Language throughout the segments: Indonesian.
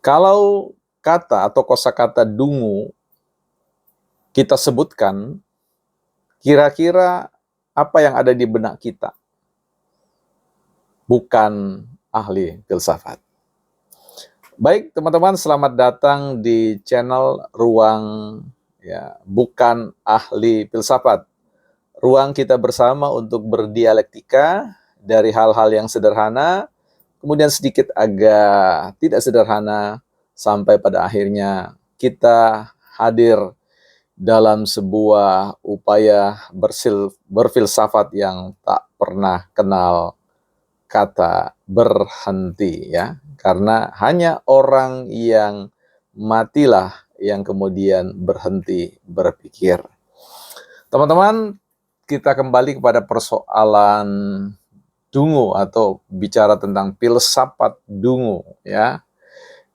Kalau kata atau kosakata dungu kita sebutkan, kira-kira apa yang ada di benak kita? Bukan ahli filsafat. Baik, teman-teman, selamat datang di channel Ruang Bukan Ahli Filsafat. Ruang kita bersama untuk berdialektika dari hal-hal yang sederhana, kemudian sedikit agak tidak sederhana, sampai pada akhirnya kita hadir dalam sebuah upaya berfilsafat yang tak pernah kenal kata berhenti, ya. Karena hanya orang yang matilah yang kemudian berhenti berpikir. Teman-teman, kita kembali kepada persoalan dungu atau bicara tentang filsafat dungu, ya.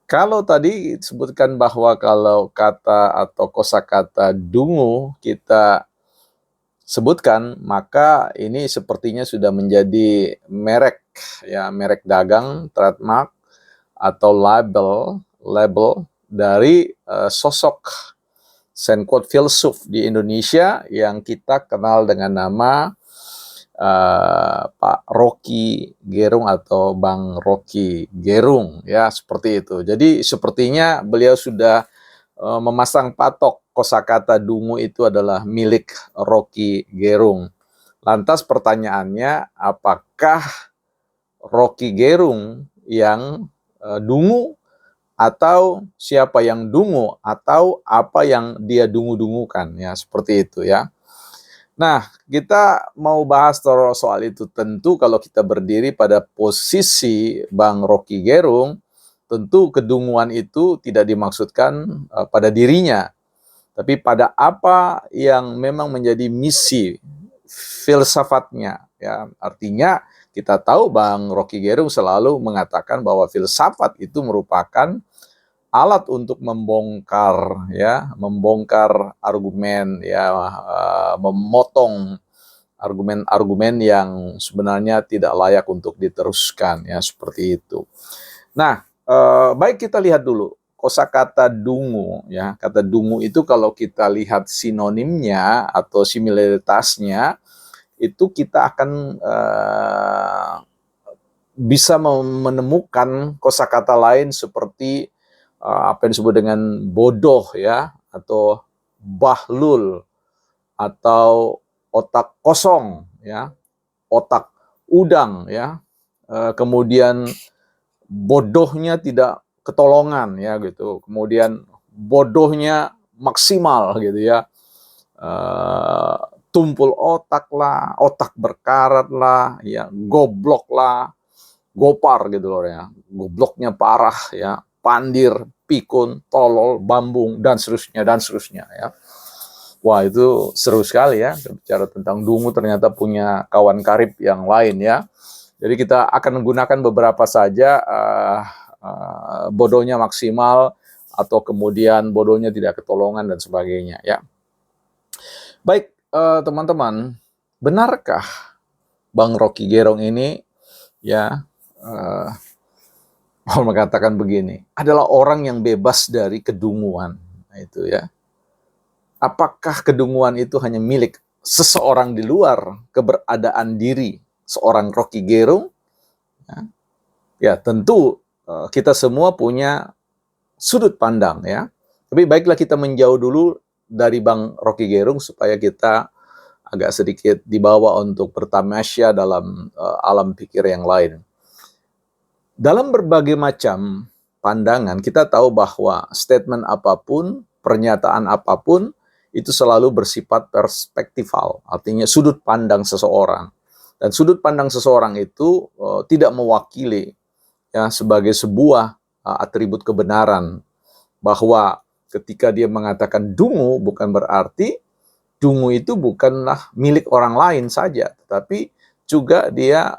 Kalau tadi disebutkan bahwa kalau kata atau kosakata dungu kita sebutkan, maka ini sepertinya sudah menjadi merek, ya, merek dagang, trademark atau label dari sosok quote filsuf di Indonesia yang kita kenal dengan nama Pak Rocky Gerung atau Bang Rocky Gerung, ya, seperti itu. Jadi sepertinya beliau sudah memasang patok kosakata dungu itu adalah milik Rocky Gerung. Lantas pertanyaannya, apakah Rocky Gerung yang dungu, atau siapa yang dungu, atau apa yang dia dungu-dungukan, ya, seperti itu, ya. Nah, kita mau bahas soal itu. Tentu kalau kita berdiri pada posisi Bang Rocky Gerung, tentu kedunguan itu tidak dimaksudkan pada dirinya, tapi pada apa yang memang menjadi misi filsafatnya, ya. Artinya kita tahu Bang Rocky Gerung selalu mengatakan bahwa filsafat itu merupakan alat untuk membongkar, ya, membongkar argumen, ya, memotong argumen-argumen yang sebenarnya tidak layak untuk diteruskan, ya, seperti itu. Nah, baik, kita lihat dulu kosakata dungu, ya. Kata dungu itu kalau kita lihat sinonimnya atau similaritasnya, itu kita akan bisa menemukan kosakata lain seperti apa yang disebut dengan bodoh, ya, atau bahlul, atau otak kosong, ya, otak udang, ya. Kemudian bodohnya tidak ketolongan, ya, gitu. Kemudian bodohnya maksimal, gitu, ya. Tumpul otak lah, otak berkarat lah, ya, goblok lah, gopar gitu loh, ya. Gobloknya parah, ya, pandir, pikun, tolol, bambung, dan seterusnya, ya. Wah, itu seru sekali, ya, bicara tentang dungu ternyata punya kawan karib yang lain, ya. Jadi kita akan menggunakan beberapa saja, bodohnya maksimal, atau kemudian bodohnya tidak ketolongan, dan sebagainya, ya. Baik, teman-teman, benarkah Bang Rocky Gerung ini, ya, mau mengatakan begini, adalah orang yang bebas dari kedunguan? Nah, itu, ya. Apakah kedunguan itu hanya milik seseorang di luar keberadaan diri seorang Rocky Gerung? Ya, tentu kita semua punya sudut pandang, ya. Tapi baiklah kita menjauh dulu dari Bang Rocky Gerung supaya kita agak sedikit dibawa untuk bertamasya dalam alam pikir yang lain. Dalam berbagai macam pandangan, kita tahu bahwa statement apapun, pernyataan apapun, itu selalu bersifat perspektifal, artinya sudut pandang seseorang. Dan sudut pandang seseorang itu tidak mewakili, ya, sebagai sebuah atribut kebenaran, bahwa ketika dia mengatakan dungu, bukan berarti dungu itu bukanlah milik orang lain saja, tetapi juga dia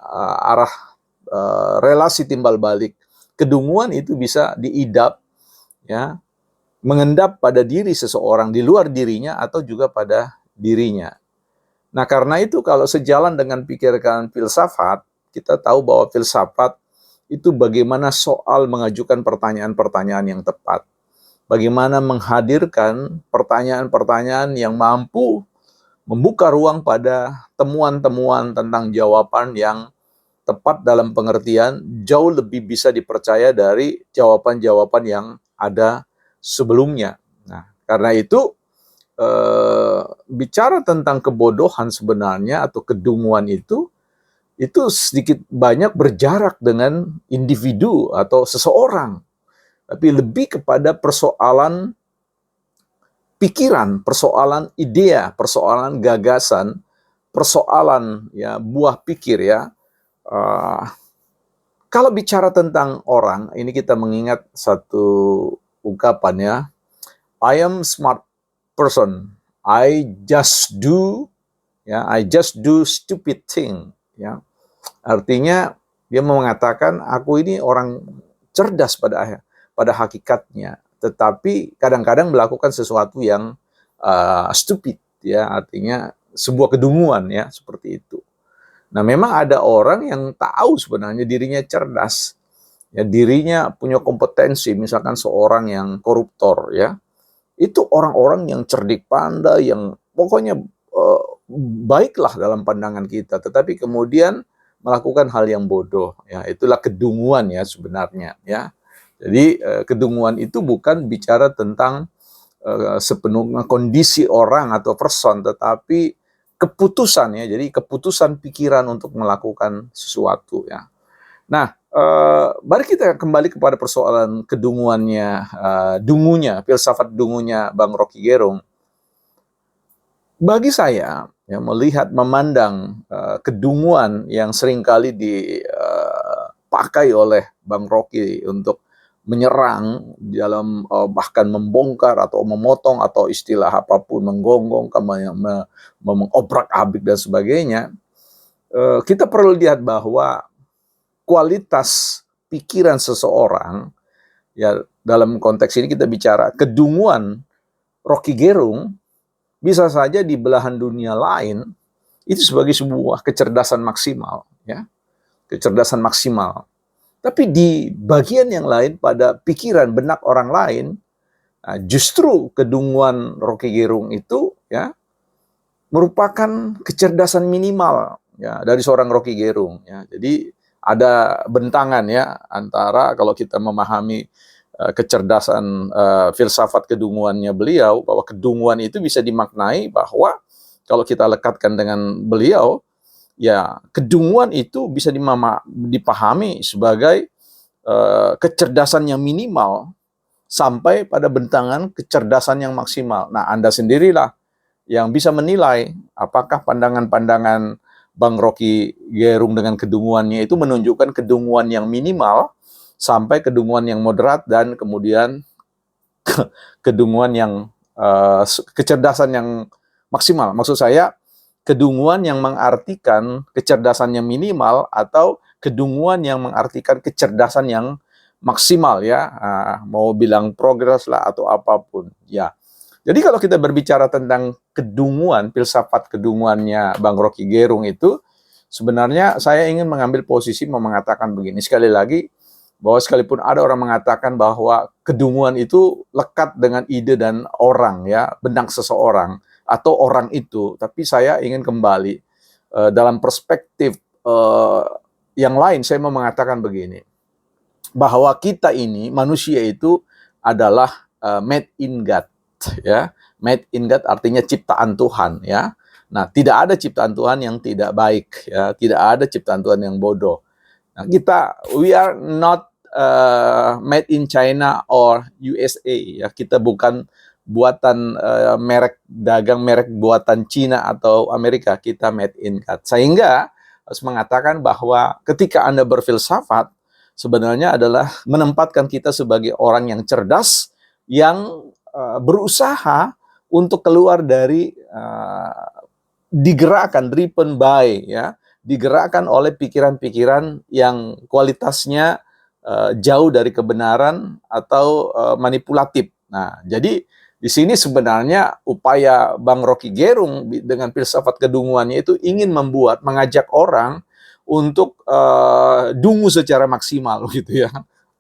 relasi timbal balik. Kedunguan itu bisa diidap, ya, mengendap pada diri seseorang di luar dirinya atau juga pada dirinya. Nah, karena itu kalau sejalan dengan pikiran filsafat, kita tahu bahwa filsafat itu bagaimana soal mengajukan pertanyaan-pertanyaan yang tepat. Bagaimana menghadirkan pertanyaan-pertanyaan yang mampu membuka ruang pada temuan-temuan tentang jawaban yang tepat dalam pengertian jauh lebih bisa dipercaya dari jawaban-jawaban yang ada sebelumnya. Nah, karena itu bicara tentang kebodohan sebenarnya atau kedunguan itu sedikit banyak berjarak dengan individu atau seseorang, tapi lebih kepada persoalan pikiran, persoalan idea, persoalan gagasan, persoalan ya buah pikir ya. Kalau bicara tentang orang, ini kita mengingat satu ungkapan ya, I am smart person, I just do stupid thing ya. Artinya dia mengatakan aku ini orang cerdas pada hakikatnya, tetapi kadang-kadang melakukan sesuatu yang stupid ya, artinya sebuah kedunguan ya, seperti itu. Nah, memang ada orang yang tahu sebenarnya dirinya cerdas, ya dirinya punya kompetensi, misalkan seorang yang koruptor ya, itu orang-orang yang cerdik pandai, yang pokoknya baiklah dalam pandangan kita, tetapi kemudian melakukan hal yang bodoh, ya itulah kedunguan ya sebenarnya ya. Jadi kedunguan itu bukan bicara tentang sepenuhnya kondisi orang atau person, tetapi keputusan ya, jadi keputusan pikiran untuk melakukan sesuatu ya. Nah, mari kita kembali kepada persoalan kedunguannya, dungunya, filsafat dungunya Bang Rocky Gerung. Bagi saya, ya, melihat, memandang kedunguan yang seringkali dipakai oleh Bang Rocky untuk menyerang dalam bahkan membongkar atau memotong atau istilah apapun, menggonggong, mengobrak-abrik dan sebagainya, kita perlu lihat bahwa kualitas pikiran seseorang, ya dalam konteks ini kita bicara kedunguan Rocky Gerung, bisa saja di belahan dunia lain itu sebagai sebuah kecerdasan maksimal, ya, kecerdasan maksimal. Tapi di bagian yang lain, pada pikiran benak orang lain, justru kedunguan Rocky Gerung itu ya merupakan kecerdasan minimal ya dari seorang Rocky Gerung ya. Jadi ada bentangan ya antara kalau kita memahami kecerdasan filsafat kedunguannya beliau, bahwa kedunguan itu bisa dimaknai bahwa kalau kita lekatkan dengan beliau, ya kedunguan itu bisa dipahami sebagai kecerdasan yang minimal sampai pada bentangan kecerdasan yang maksimal. Nah, Anda sendirilah yang bisa menilai apakah pandangan-pandangan Bang Rocky Gerung dengan kedunguannya itu menunjukkan kedunguan yang minimal sampai kedunguan yang moderat dan kemudian kedunguan yang kecerdasan yang maksimal. Maksud saya kedunguan yang mengartikan kecerdasan yang minimal atau kedunguan yang mengartikan kecerdasan yang maksimal ya, mau bilang progres lah atau apapun ya. Jadi kalau kita berbicara tentang kedunguan, filsafat kedunguannya Bang Rocky Gerung itu, sebenarnya saya ingin mengambil posisi mengatakan begini, sekali lagi, bahwa sekalipun ada orang mengatakan bahwa kedunguan itu lekat dengan ide dan orang ya, benak seseorang atau orang itu, tapi saya ingin kembali dalam perspektif yang lain, saya mau mengatakan begini, bahwa kita ini, manusia itu adalah made in God. Ya, made in God artinya ciptaan Tuhan ya. Nah, tidak ada ciptaan Tuhan yang tidak baik ya, tidak ada ciptaan Tuhan yang bodoh. Nah, we are not made in China or USA ya. Kita bukan buatan merek buatan Cina atau Amerika, kita made in God. Sehingga harus mengatakan bahwa ketika Anda berfilsafat, sebenarnya adalah menempatkan kita sebagai orang yang cerdas, yang berusaha untuk keluar dari digerakkan, driven by ya, digerakkan oleh pikiran-pikiran yang kualitasnya jauh dari kebenaran atau manipulatif. Nah, jadi di sini sebenarnya upaya Bang Rocky Gerung dengan filsafat kedunguannya itu ingin mengajak orang untuk dungu secara maksimal gitu ya,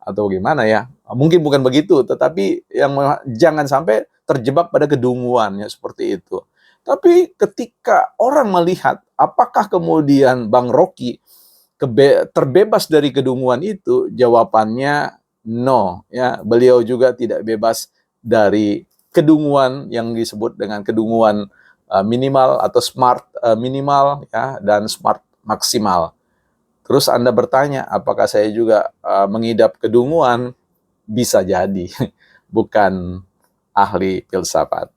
atau gimana ya? Mungkin bukan begitu, tetapi yang jangan sampai terjebak pada kedunguan ya seperti itu. Tapi ketika orang melihat apakah kemudian Bang Rocky terbebas dari kedunguan itu, jawabannya no ya. Beliau juga tidak bebas dari kedunguan yang disebut dengan kedunguan minimal atau smart minimal ya, dan smart maksimal. Terus Anda bertanya, apakah saya juga mengidap kedunguan? Bisa jadi, bukan ahli filsafat.